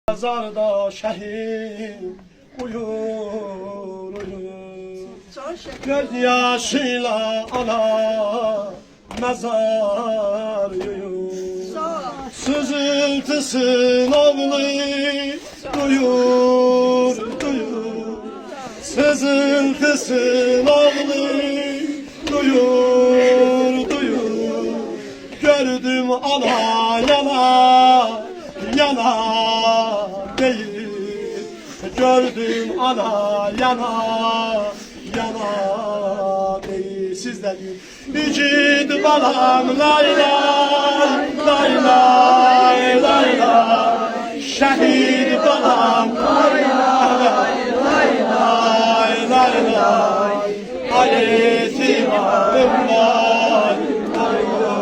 Mezarda şehit uyur uyur. Göz yaşıyla ana mezar uyur. Sızıltısın oğlu duyur duyur. Sızıltısın oğlu duyur duyur. Gördüm ana yana yana değil. Gördüm ana yana değil. Siz de deyin. Bicid balam lay lay lay lay lay lay. Şehit balam lay lay lay lay lay lay. Aleti varım lay lay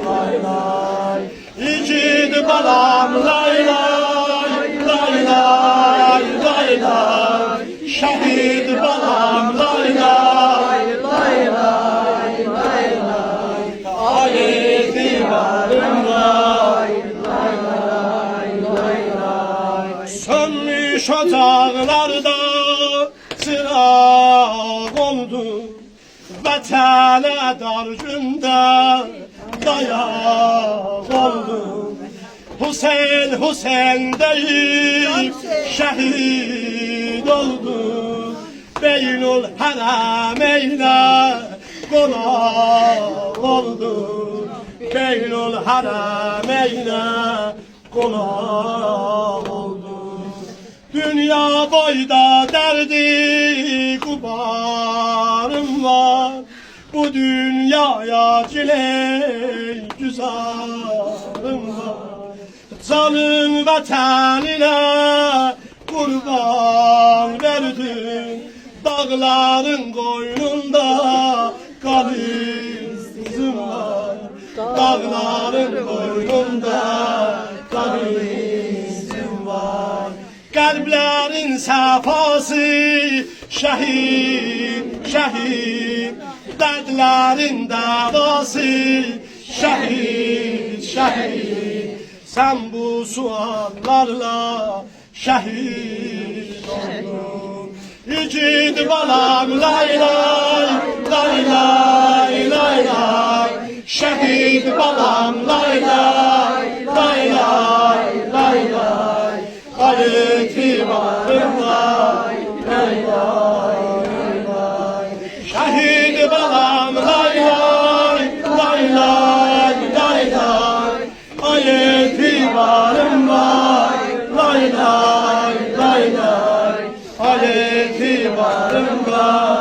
lay lay. Bicid balam lay lay lay lay lay lay. Şehit balam lay lay lay lay lay lay. Aleti varım lay lay lay lay lay. Sönmüş ocaklarda çırak oldu. Vatana dar günde dayak oldu. Hüseyin Hüseyin deyip şehit oldu. Beynul Harameyn'e konak oldu. Beynul Harameyn'e konak oldu. Dünya boyda derdi kubarım var. Bu dünyaya ciley güzarım var. Canın vatanine kurban verdin. Dağların koynunda kalizim var. Dağların koynunda kalizim var. Kalplerin safası şehit şehit. Dertlerin davası şehit şehit. Sen bu suallarla şehit oldun. Yücid balam lay lay lay lay lay lay. Şehit balam lay lay lay lay lay lay. Aleti varım lay lay lay lay. Şehit balam lay lay lay lay lay lay. Aleti varım lay lay lay lay lay. Aleti varım lay.